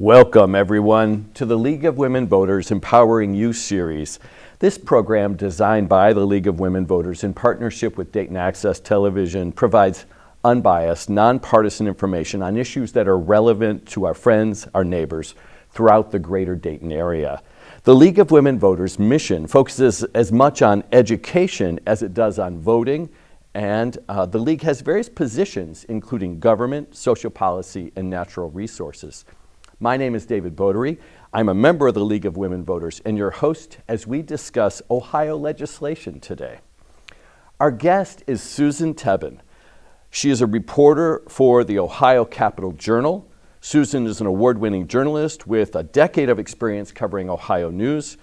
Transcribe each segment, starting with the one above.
Welcome, everyone, to the League of Women Voters Empowering Youth series. This program, designed by the League of Women Voters in partnership with Dayton Access Television, provides unbiased, nonpartisan information on issues that are relevant to our friends, our neighbors, throughout the greater Dayton area. The League of Women Voters' mission focuses as much on education as it does on voting, and the League has various positions, including government, social policy, and natural resources. My name is David Bodary. I'm a member of the League of Women Voters and your host as we discuss Ohio legislation today. Our guest is Susan Tebbin. She is a reporter for the Ohio Capital Journal. Susan is an award-winning journalist with a decade of experience covering Ohio news.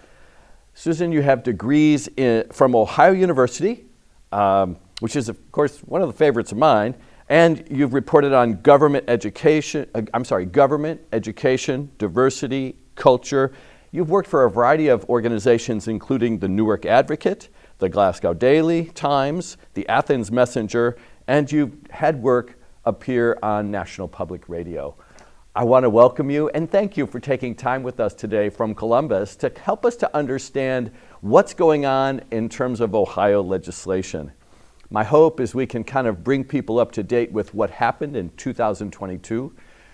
Susan, you have degrees from Ohio University, which is, of course, one of the favorites of mine. And you've reported on government education, diversity, culture. You've worked for a variety of organizations, including the Newark Advocate, the Glasgow Daily Times, the Athens Messenger, and you've had work appear on National Public Radio. I want to welcome you and thank you for taking time with us today from Columbus to help us to understand what's going on in terms of Ohio legislation. My hope is we can kind of bring people up to date with what happened in 2022,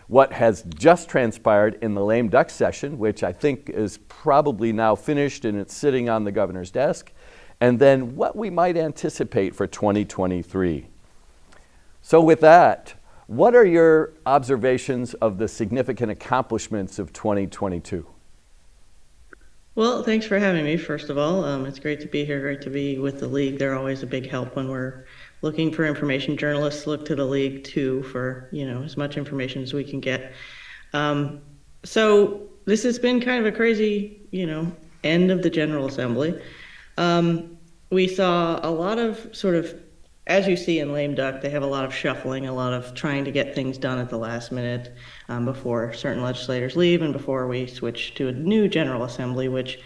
what has just transpired in the lame duck session, which I think is probably now finished and it's sitting on the governor's desk, and then what we might anticipate for 2023. So with that, what are your observations of the significant accomplishments of 2022? Well, thanks for having me, first of all. It's great to be here, great to be with the League. They're always a big help when we're looking for information. Journalists look to the League, too, for as much information as we can get. So this has been kind of a crazy, end of the General Assembly. We saw a lot of sort of, as you see in lame duck, they have a lot of shuffling, a lot of trying to get things done at the last minute before certain legislators leave and before we switch to a new General Assembly, which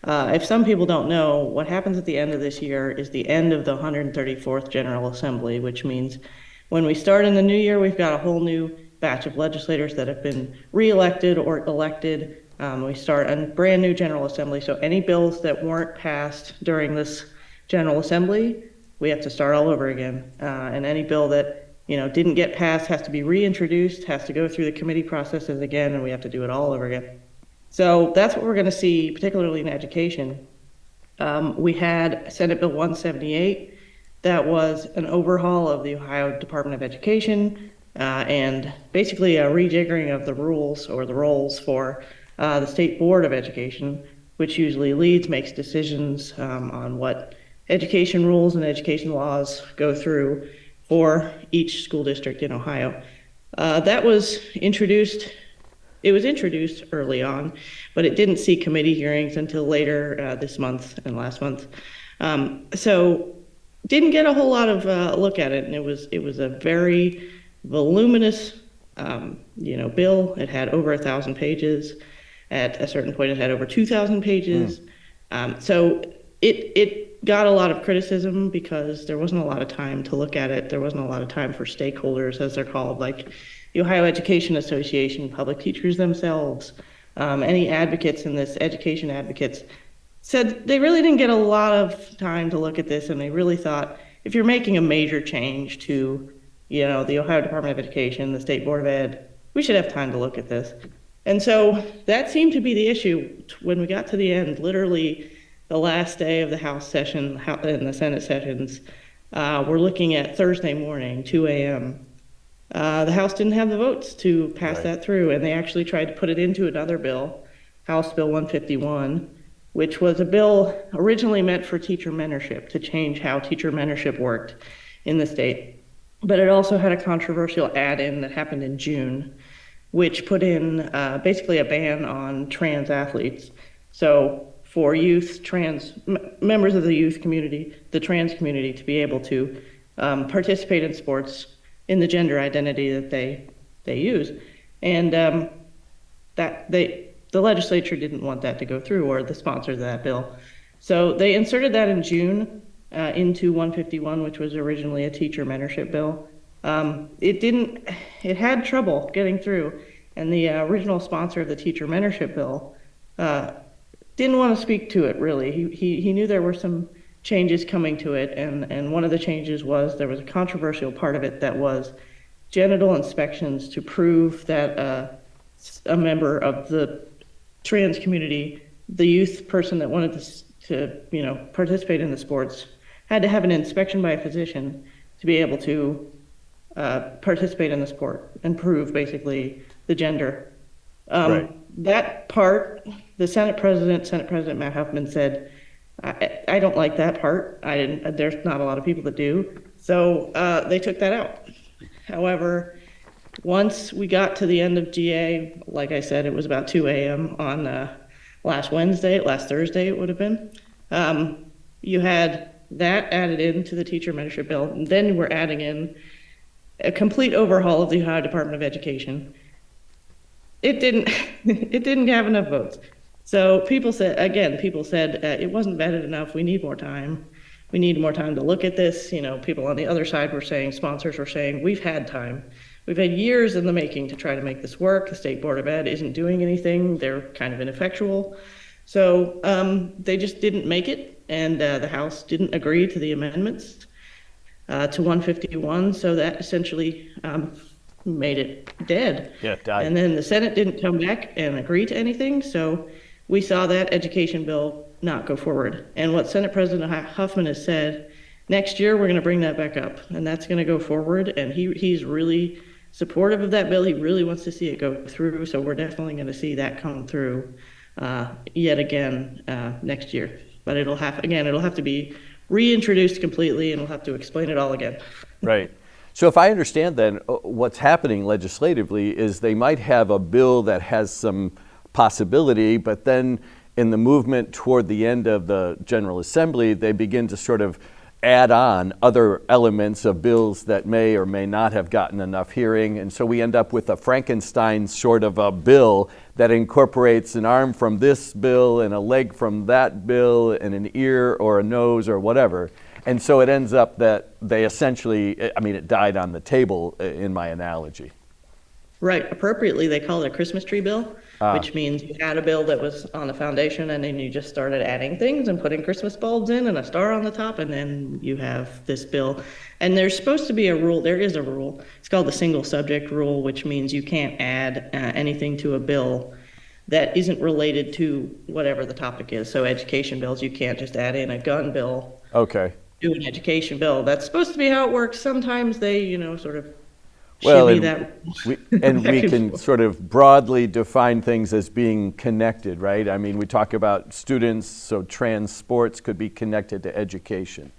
if some people don't know, what happens at the end of this year is the end of the 134th General Assembly, which means when we start in the new year, we've got a whole new batch of legislators that have been reelected or elected. We start a brand new General Assembly, so any bills that weren't passed during this General Assembly, we have to start all over again. And any bill that didn't get passed has to be reintroduced, has to go through the committee processes again, and we have to do it all over again. So that's what we're going to see, particularly in education. We had Senate Bill 178. That was an overhaul of the Ohio Department of Education and basically a rejiggering of the rules or the roles for the State Board of Education, which usually leads, makes decisions on what education rules and education laws go through for each school district in Ohio. That was introduced. It was introduced early on, but it didn't see committee hearings until later this month and last month. So didn't get a whole lot of look at it, and it was a very voluminous bill. It had over 1,000 pages. At a certain point, it had over 2,000 pages. So it got a lot of criticism because there wasn't a lot of time to look at it. There wasn't a lot of time for stakeholders, as they're called, like the Ohio Education Association, public teachers themselves, any advocates in this, education advocates, said they really didn't get a lot of time to look at this, and they really thought if you're making a major change to, the Ohio Department of Education, the State Board of Ed, we should have time to look at this. And so that seemed to be the issue when we got to the end, literally the last day of the House session and the Senate sessions. We're looking at Thursday morning, 2 a.m. The House didn't have the votes to pass that through, and they actually tried to put it into another bill, House Bill 151, which was a bill originally meant for teacher mentorship, to change how teacher mentorship worked in the state. But it also had a controversial add-in that happened in June, which put in basically a ban on trans athletes. So for youth, members of the youth community, the trans community, to be able to participate in sports in the gender identity that they use. And the legislature didn't want that to go through, or the sponsors of that bill. So they inserted that in June into 151, which was originally a teacher mentorship bill. It had trouble getting through. And the original sponsor of the teacher mentorship bill didn't want to speak to it really. He knew there were some changes coming to it, and one of the changes was there was a controversial part of it that was genital inspections to prove that a member of the trans community, the youth person that wanted to participate in the sports, had to have an inspection by a physician to be able to participate in the sport and prove basically the gender. Right. That part, the Senate President Matt Huffman said, I don't like that part. There's not a lot of people that do. So they took that out. However, once we got to the end of GA, like I said, it was about 2 a.m. on last Thursday it would have been. You had that added into the teacher mentorship bill, and then we're adding in a complete overhaul of the Ohio Department of Education. It didn't have enough votes. So people said it wasn't vetted enough. We need more time. We need more time to look at this. People on the other side were saying, sponsors were saying, we've had time. We've had years in the making to try to make this work. The State Board of Ed isn't doing anything. They're kind of ineffectual. So they just didn't make it, and the House didn't agree to the amendments to 151. So that essentially made it dead. Yeah, it died. And then the Senate didn't come back and agree to anything. So we saw that education bill not go forward. And what Senate President Huffman has said, next year we're going to bring that back up, and that's going to go forward. And he's really supportive of that bill. He really wants to see it go through. So we're definitely going to see that come through yet again next year. But it'll have to be reintroduced completely, and we'll have to explain it all again. Right. So if I understand then, what's happening legislatively is they might have a bill that has some possibility, but then in the movement toward the end of the General Assembly, they begin to sort of add on other elements of bills that may or may not have gotten enough hearing. And so we end up with a Frankenstein sort of a bill that incorporates an arm from this bill and a leg from that bill and an ear or a nose or whatever. And so it ends up that they essentially, it died on the table in my analogy. Right. Appropriately, they call it a Christmas tree bill, which means you had a bill that was on the foundation, and then you just started adding things and putting Christmas bulbs in and a star on the top, and then you have this bill. And there's supposed to be a rule. There is a rule. It's called the single subject rule, which means you can't add anything to a bill that isn't related to whatever the topic is. So education bills, you can't just add in a gun bill. Okay. Do an education bill. That's supposed to be how it works. Sometimes they, sort of well, shimmy that. We can sort of broadly define things as being connected, right? I mean, we talk about students, so trans sports could be connected to education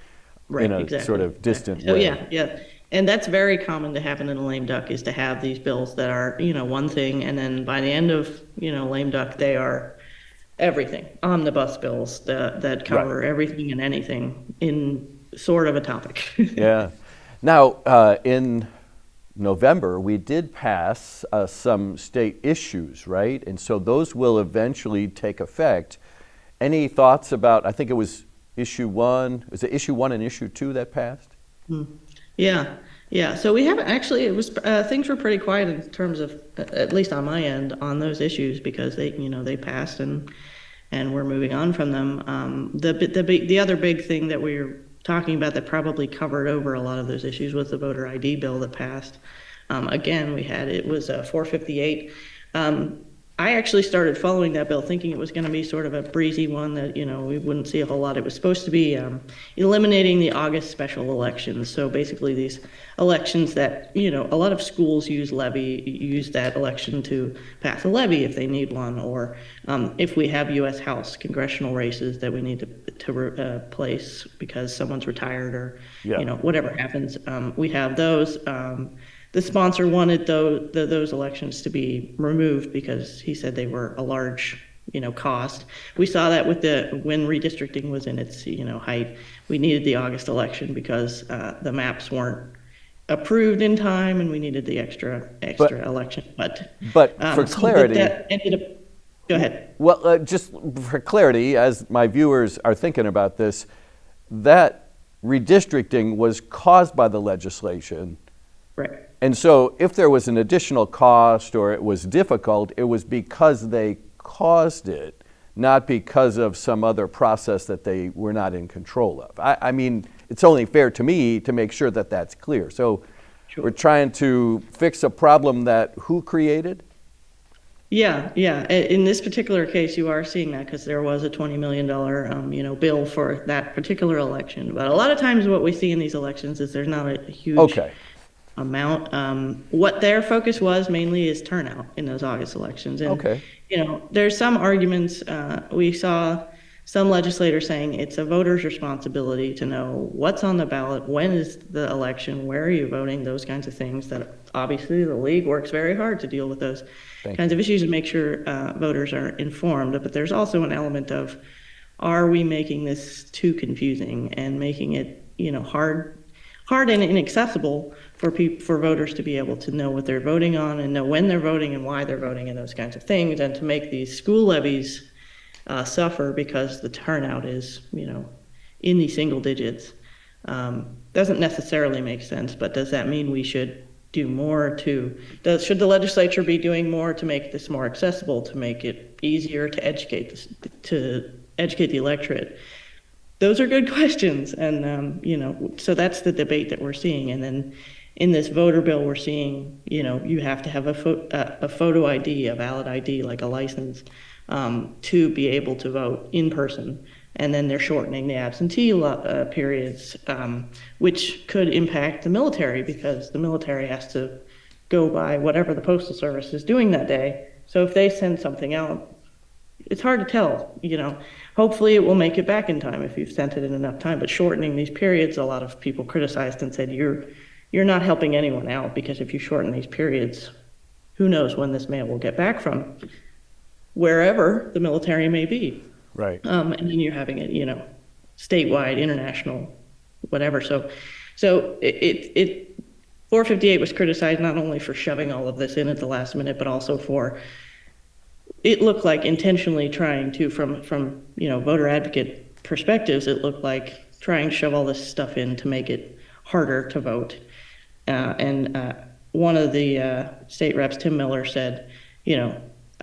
Right, in a exactly. sort of distant So way. yeah. And that's very common to happen in a lame duck, is to have these bills that are, one thing, and then by the end of, lame duck, they are everything. Omnibus bills that cover everything and anything in sort of a topic. Yeah. Now, in November, we did pass some state issues, right? And so those will eventually take effect. Any thoughts about, I think it was issue 1, was it issue 1 and issue 2 that passed? Yeah. So we haven't actually, it was, things were pretty quiet in terms of, at least on my end, on those issues, because they passed and we're moving on from them. The other big thing that we're talking about that probably covered over a lot of those issues was the voter ID bill that passed. Again, it was 458. I actually started following that bill thinking it was going to be sort of a breezy one that, we wouldn't see a whole lot. It was supposed to be eliminating the August special elections. So basically these elections that, a lot of schools use that election to pass a levy if they need one, or if we have U.S. House congressional races that we need to place because someone's retired or, whatever happens, we have those. The sponsor wanted those elections to be removed because he said they were a large, cost. We saw that with when redistricting was in its, height. We needed the August election because the maps weren't approved in time, and we needed the extra election. But for clarity, that ended up. Go ahead. Well, just for clarity, as my viewers are thinking about this, that redistricting was caused by the legislation. Right. And so if there was an additional cost or it was difficult, it was because they caused it, not because of some other process that they were not in control of. I mean, it's only fair to me to make sure that that's clear. So we're trying to fix a problem that who created? Yeah. In this particular case, you are seeing that because there was a $20 million, bill for that particular election. But a lot of times what we see in these elections is there's not a huge amount. What their focus was mainly is turnout in those August elections. And, there's some arguments. We saw some legislators saying it's a voter's responsibility to know what's on the ballot, when is the election, where are you voting, those kinds of things that obviously the league works very hard to deal with those kinds of issues and make sure voters are informed. But there's also an element of, are we making this too confusing and making it, hard and inaccessible for voters to be able to know what they're voting on and know when they're voting and why they're voting and those kinds of things, and to make these school levies suffer because the turnout is, in the single digits. Doesn't necessarily make sense, but does that mean we should do more should the legislature be doing more to make this more accessible, to make it easier to educate the electorate? Those are good questions, and so that's the debate that we're seeing. And then in this voter bill, we're seeing, you have to have a photo ID, a valid ID, like a license, to be able to vote in person. And then they're shortening the absentee periods, which could impact the military because the military has to go by whatever the Postal Service is doing that day. So if they send something out, it's hard to tell, Hopefully it will make it back in time if you've sent it in enough time. But shortening these periods, a lot of people criticized and said, you're not helping anyone out, because if you shorten these periods, who knows when this mail will get back from wherever the military may be. Right. And then you're having it, statewide, international, whatever. So it 458 was criticized not only for shoving all of this in at the last minute, but also for, it looked like intentionally trying to, from voter advocate perspectives, it looked like trying to shove all this stuff in to make it harder to vote. And one of the state reps, Tim Miller, said,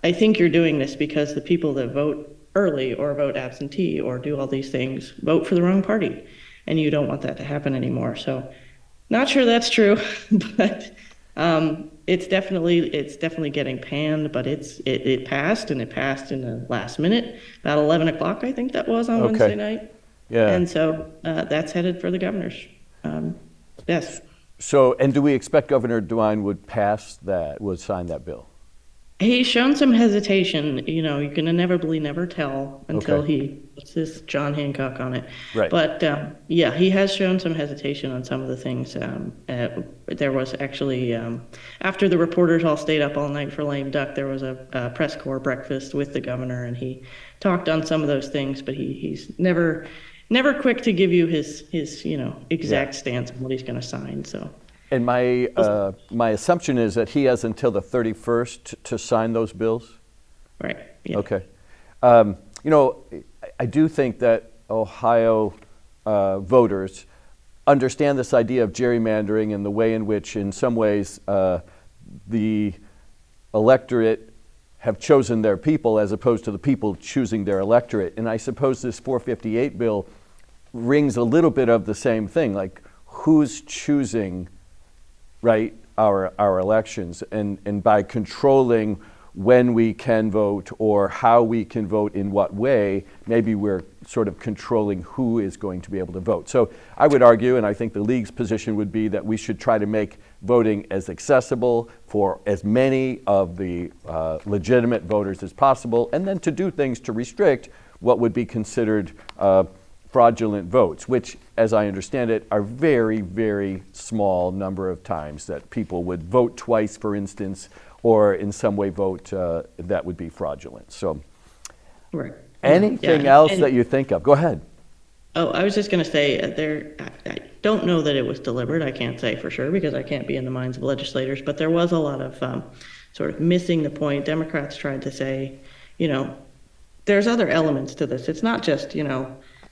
I think you're doing this because the people that vote early or vote absentee or do all these things vote for the wrong party, and you don't want that to happen anymore. So not sure that's true, but it's definitely getting panned, but it passed, and it passed in the last minute, about 11 o'clock, I think that was on Wednesday night. Yeah. And so that's headed for the governors. Yes. So, and do we expect Governor DeWine would sign that bill? He's shown some hesitation. You can inevitably never tell until he puts his John Hancock on it. Right. But he has shown some hesitation on some of the things. There was actually, after the reporters all stayed up all night for lame duck, there was a press corps breakfast with the governor, and he talked on some of those things, but he's never quick to give you his exact stance on what he's going to sign. So. And my assumption is that he has until the 31st to sign those bills? Right. Yeah. Okay. I do think that Ohio voters understand this idea of gerrymandering and the way in which, in some ways, the electorate have chosen their people as opposed to the people choosing their electorate. And I suppose this 458 bill rings a little bit of the same thing, like who's choosing our elections, and by controlling when we can vote or how we can vote in what way, maybe we're sort of controlling who is going to be able to vote. So I would argue, and I think the league's position would be, that we should try to make voting as accessible for as many of the legitimate voters as possible, and then to do things to restrict what would be considered fraudulent votes, which, as I understand it, are very, very small number of times that people would vote twice, for instance, or in some way vote that would be fraudulent. So, right. Anything else that you think of? Go ahead. Oh, I was just going to say, I don't know that it was deliberate. I can't say for sure because I can't be in the minds of legislators, but there was a lot of sort of missing the point. Democrats tried to say, there's other elements to this. It's not just,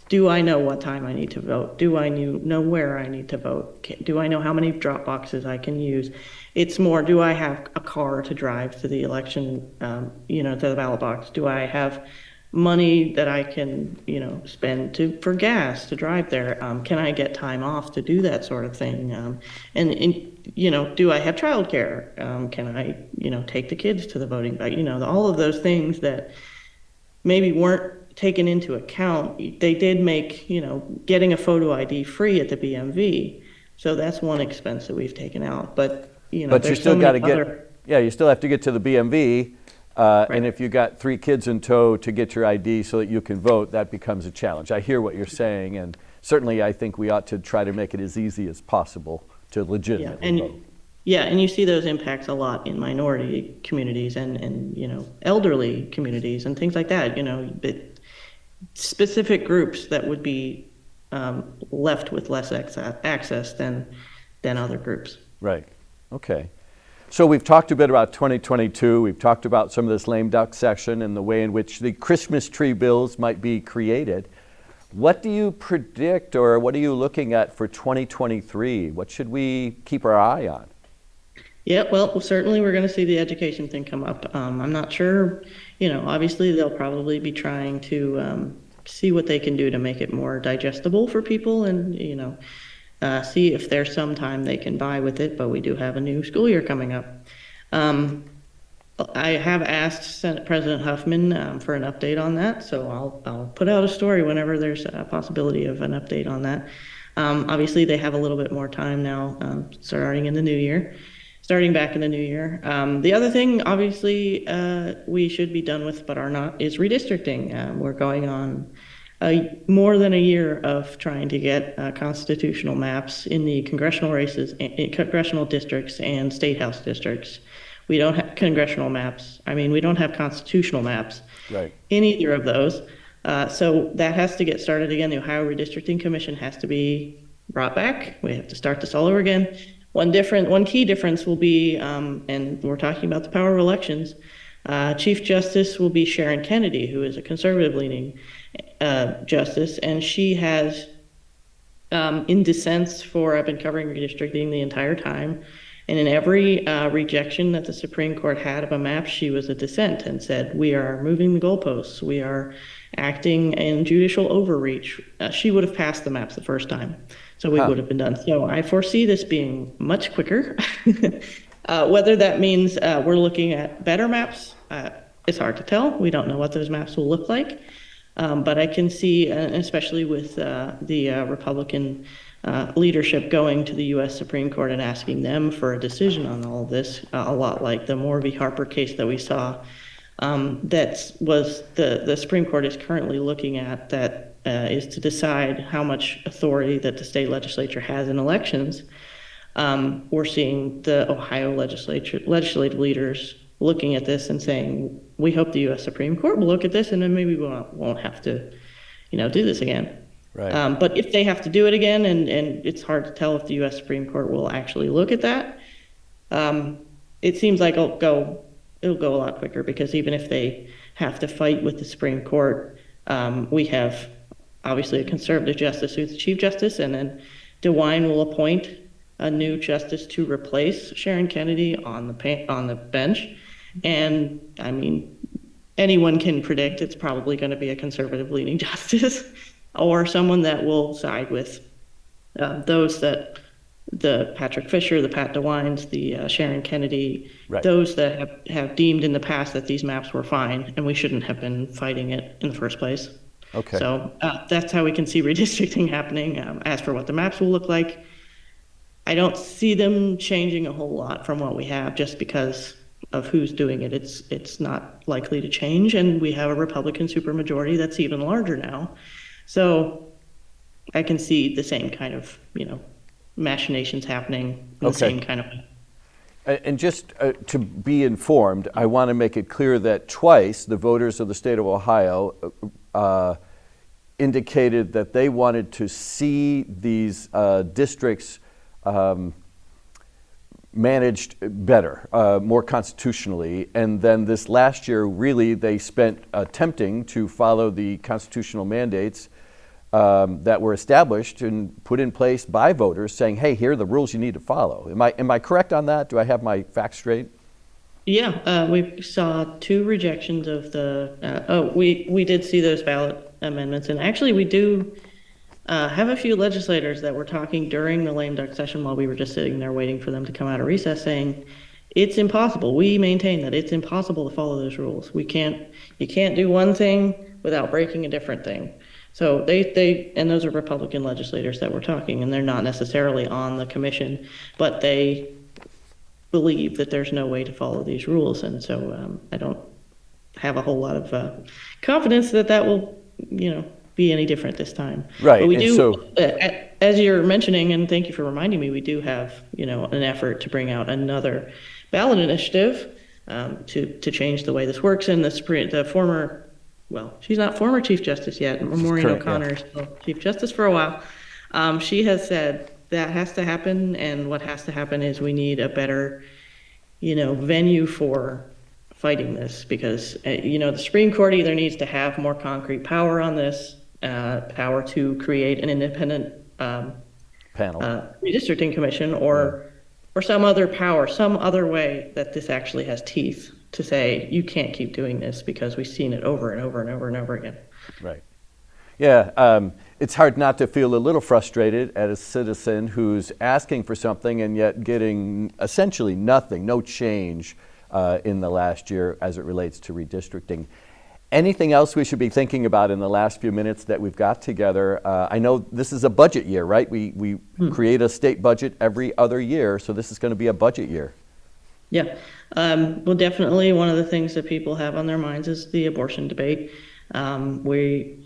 do I know what time I need to vote? Do I know where I need to vote? Do I know how many drop boxes I can use? It's more, do I have a car to drive to the election, to the ballot box? Do I have money that I can, spend for gas to drive there? Can I get time off to do that sort of thing? Do I have childcare? Can I, take the kids to the voting booth? All of those things that maybe weren't taken into account. They did make, getting a photo ID free at the BMV. So that's one expense that we've taken out. But, But you there's still so got to many get, other. you still have to get to the BMV. Right. And if you got 3 kids in tow to get your ID so that you can vote, that becomes a challenge. I hear what you're saying, and certainly I think we ought to try to make it as easy as possible to legitimately vote. Yeah, and you see those impacts a lot in minority communities and elderly communities and things like that. Specific groups that would be left with less access than other groups. Right. Okay. So we've talked a bit about 2022. We've talked about some of this lame duck section and the way in which the Christmas tree bills might be created. What do you predict, or what are you looking at for 2023? What should we keep our eye on? Yeah, well, certainly we're going to see the education thing come up. I'm not sure, obviously they'll probably be trying to see what they can do to make it more digestible for people and, see if there's some time they can buy with it, but we do have a new school year coming up. I have asked Senate President Huffman for an update on that, so I'll put out a story whenever there's a possibility of an update on that. Obviously, they have a little bit more time now, starting back in the new year. The other thing, obviously, we should be done with but are not, is redistricting. We're going on more than a year of trying to get constitutional maps in the congressional races, in congressional districts and state house districts. We don't have congressional maps. We don't have constitutional maps in either of those. So that has to get started again. The Ohio Redistricting Commission has to be brought back. We have to start this all over again. One key difference will be, and we're talking about the power of elections, Chief Justice will be Sharon Kennedy, who is a conservative-leaning justice, and she has, in dissents I've been covering redistricting the entire time, and in every rejection that the Supreme Court had of a map, she was a dissent and said, we are moving the goalposts, we are acting in judicial overreach. She would have passed the maps the first time, so we would have been done. So I foresee this being much quicker. Whether that means we're looking at better maps, it's hard to tell. We don't know what those maps will look like. But I can see, especially with the Republican leadership going to the U.S. Supreme Court and asking them for a decision on all of this, a lot like the Moore v. Harper case that we saw, that was the Supreme Court is currently looking at, that is to decide how much authority that the state legislature has in elections. We're seeing the Ohio legislative leaders looking at this and saying, we hope the U.S. Supreme Court will look at this and then maybe we won't have to, do this again. Right. But if they have to do it again, and it's hard to tell if the U.S. Supreme Court will actually look at that, it seems like it'll go a lot quicker, because even if they have to fight with the Supreme Court, we have obviously a conservative justice who's the Chief Justice, and then DeWine will appoint a new justice to replace Sharon Kennedy on the bench. And anyone can predict it's probably going to be a conservative-leaning justice or someone that will side with those that the Patrick Fisher, the Pat DeWines, the Sharon Kennedy, those that have deemed in the past that these maps were fine and we shouldn't have been fighting it in the first place. Okay. So that's how we can see redistricting happening. As for what the maps will look like, I don't see them changing a whole lot from what we have, just because of who's doing it. It's not likely to change, and we have a Republican supermajority that's even larger now. So I can see the same kind of, machinations happening in the same kind of way. And just to be informed, I want to make it clear that twice the voters of the state of Ohio indicated that they wanted to see these districts managed better, more constitutionally. And then this last year, really, they spent attempting to follow the constitutional mandates that were established and put in place by voters saying, hey, here are the rules you need to follow. Am I correct on that? Do I have my facts straight? Yeah, we saw 2 rejections of the, we did see those ballot amendments. And actually, we do have a few legislators that were talking during the lame duck session while we were just sitting there waiting for them to come out of recess saying, it's impossible. We maintain that it's impossible to follow those rules. You can't do one thing without breaking a different thing. So and those are Republican legislators that were talking, and they're not necessarily on the commission, but they believe that there's no way to follow these rules. And so I don't have a whole lot of confidence that will, be any different this time. Right. But we do, as you're mentioning, and thank you for reminding me, we do have, an effort to bring out another ballot initiative to change the way this works. And the former, well, she's not former Chief Justice yet, Maureen O'Connor is still Chief Justice for a while. She has said that has to happen, and what has to happen is we need a better, venue for fighting this, because, the Supreme Court either needs to have more concrete power on this, power to create an independent panel, redistricting commission, or some other power, some other way that this actually has teeth to say, you can't keep doing this because we've seen it over and over and over and over again. Right. Yeah, it's hard not to feel a little frustrated at a citizen who's asking for something and yet getting essentially nothing, no change in the last year as it relates to redistricting. Anything else we should be thinking about in the last few minutes that we've got together? I know this is a budget year, right? We create a state budget every other year, so this is going to be a budget year. Yeah. Well, definitely one of the things that people have on their minds is the abortion debate. We,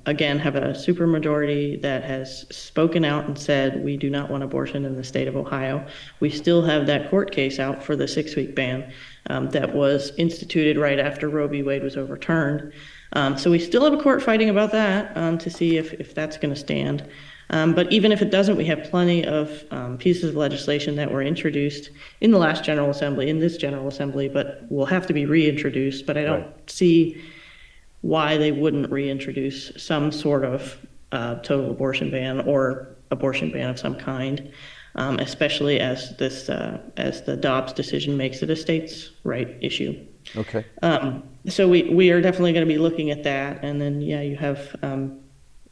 again, have a supermajority that has spoken out and said we do not want abortion in the state of Ohio. We still have that court case out for the 6-week ban that was instituted right after Roe v. Wade was overturned. So we still have a court fighting about that to see if that's going to stand. But even if it doesn't, we have plenty of pieces of legislation that were introduced in the last General Assembly, in this General Assembly, but will have to be reintroduced. But I don't see why they wouldn't reintroduce some sort of total abortion ban or abortion ban of some kind, especially as the Dobbs decision makes it a states' right issue. Okay. So we are definitely going to be looking at that, and then you have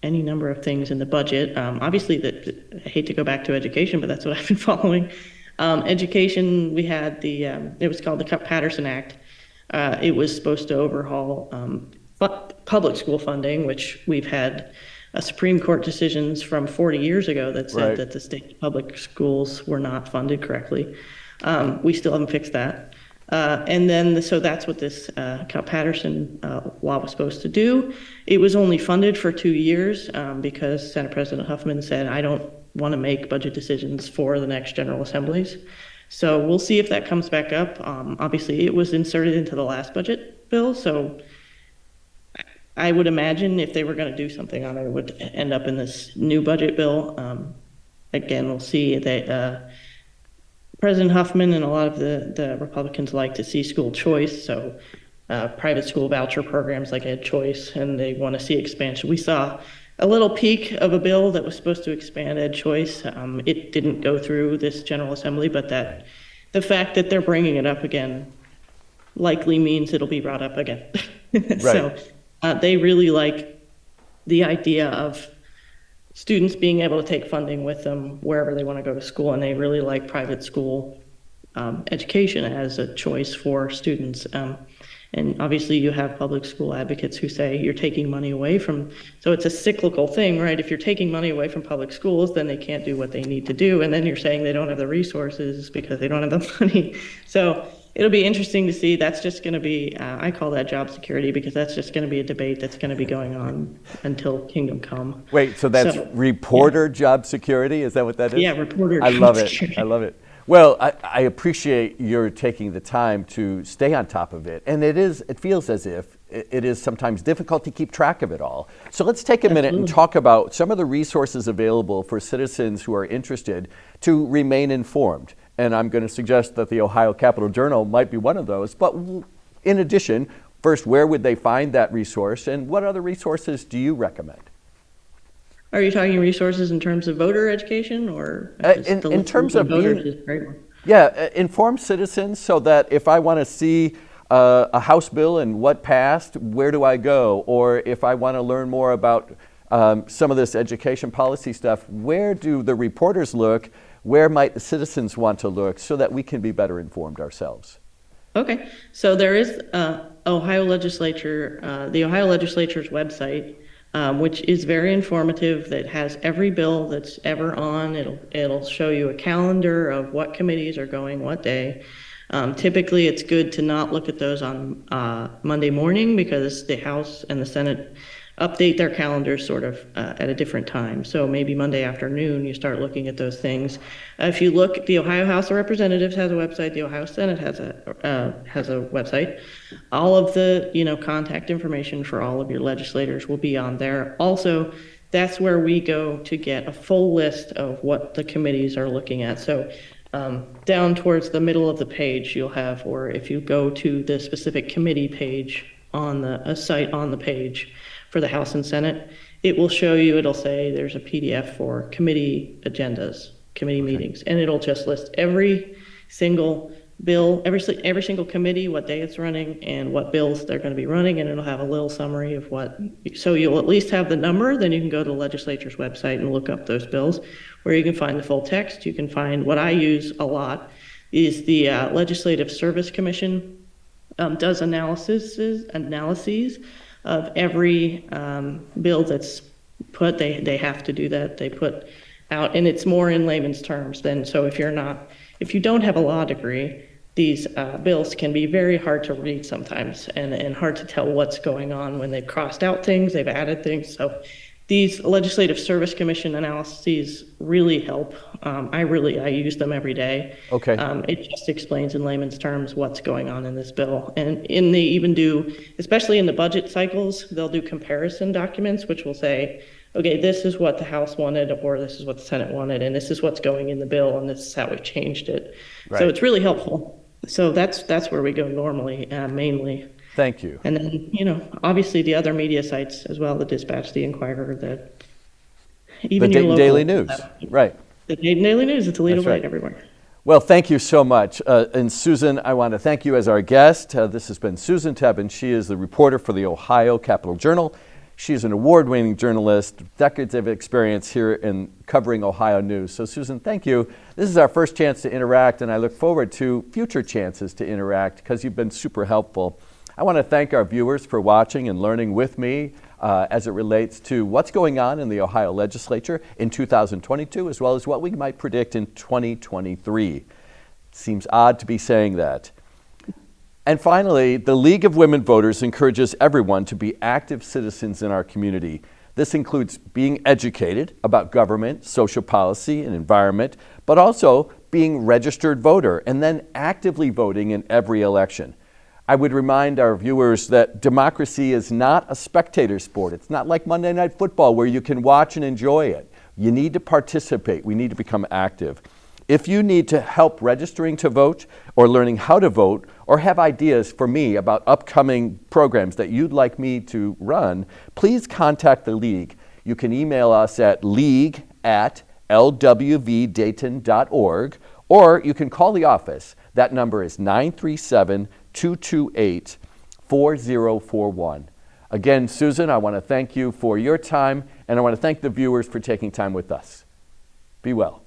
any number of things in the budget. Obviously, I hate to go back to education, but that's what I've been following. Education, we had it was called the Cupp-Patterson Act. It was supposed to overhaul public school funding, which we've had Supreme Court decisions from 40 years ago that said that the state public schools were not funded correctly. We still haven't fixed that. And then, so that's what this Cupp-Patterson law was supposed to do. It was only funded for 2 years because Senate President Huffman said, I don't want to make budget decisions for the next General Assemblies. So we'll see if that comes back up. Obviously, it was inserted into the last budget bill, so I would imagine if they were going to do something on it, it would end up in this new budget bill. Again, we'll see that President Huffman and a lot of the Republicans like to see school choice, so private school voucher programs like Ed Choice, and they want to see expansion. We saw a little peek of a bill that was supposed to expand Ed Choice. It didn't go through this General Assembly, but the fact that they're bringing it up again likely means it'll be brought up again. Right. So they really like the idea of students being able to take funding with them wherever they want to go to school, and they really like private school education as a choice for students. And obviously you have public school advocates who say you're taking money away from, so it's a cyclical thing, right? If you're taking money away from public schools, then they can't do what they need to do. And then you're saying they don't have the resources because they don't have the money. So it'll be interesting to see. That's just going to be, I call that job security, because that's just going to be a debate that's going to be going on until kingdom come. Wait, so that's reporter job security? Is that what that is? Yeah, reporter I love job it. security. I love it. Well, I appreciate your taking the time to stay on top of it. And it feels as if it is sometimes difficult to keep track of it all. So let's take a minute and talk about some of the resources available for citizens who are interested to remain informed. And I'm going to suggest that the Ohio Capital Journal might be one of those. But in addition, first, where would they find that resource, and what other resources do you recommend? Are you talking resources in terms of voter education, or just the In League terms Women of Voters being, is a great one? yeah, informed citizens, so that if I want to see a House bill and what passed, where do I go? Or if I want to learn more about some of this education policy stuff, where do the reporters look? Where might the citizens want to look so that we can be better informed ourselves? Okay, so there is Ohio Legislature, the Ohio Legislature's website, which is very informative. That has every bill that's ever on. It'll show you a calendar of what committees are going what day. Typically, it's good to not look at those on Monday morning, because the House and the Senate update their calendars sort of at a different time. So maybe Monday afternoon, you start looking at those things. If you look, the Ohio House of Representatives has a website. The Ohio Senate has a website. All of the contact information for all of your legislators will be on there. Also, that's where we go to get a full list of what the committees are looking at. So down towards the middle of the page, you'll have, or if you go to the specific committee page on a site on the page for the House and Senate, it will show you, it'll say there's a PDF for committee agendas, committee meetings, and it'll just list every single bill, every single committee, what day it's running, and what bills they're going to be running, and it'll have a little summary of what, so you'll at least have the number. Then you can go to the legislature's website and look up those bills, where you can find the full text. You can find, what I use a lot is the Legislative Service Commission does analyses of every bill that's put. They have to do that. They put out, and it's more in layman's terms than, so if you don't have a law degree, these bills can be very hard to read sometimes, and hard to tell what's going on when they've crossed out things, they've added things. So these Legislative Service Commission analyses really help. I use them every day. Okay. It just explains in layman's terms what's going on in this bill. And they even do, especially in the budget cycles, they'll do comparison documents, which will say, okay, this is what the House wanted, or this is what the Senate wanted, and this is what's going in the bill, and this is how we've changed it. Right. So it's really helpful. So that's where we go normally, mainly. Thank you. And then, obviously the other media sites as well, the Dispatch, the Inquirer, even The your local Daily News, right. The Dayton Daily News, it's a lead of That's light right. everywhere. Well, thank you so much. And Susan, I want to thank you as our guest. This has been Susan Tebbin. She is the reporter for the Ohio Capitol Journal. She's an award-winning journalist, decades of experience here in covering Ohio news. So Susan, thank you. This is our first chance to interact, and I look forward to future chances to interact because you've been super helpful. I want to thank our viewers for watching and learning with me as it relates to what's going on in the Ohio legislature in 2022, as well as what we might predict in 2023. Seems odd to be saying that. And finally, the League of Women Voters encourages everyone to be active citizens in our community. This includes being educated about government, social policy, and environment, but also being registered voter and then actively voting in every election. I would remind our viewers that democracy is not a spectator sport. It's not like Monday Night Football where you can watch and enjoy it. You need to participate. We need to become active. If you need to help registering to vote or learning how to vote or have ideas for me about upcoming programs that you'd like me to run, please contact the League. You can email us at league@lwvdayton.org, or you can call the office. That number is 937-228-4041. Again, Susan, I want to thank you for your time, and I want to thank the viewers for taking time with us. Be well.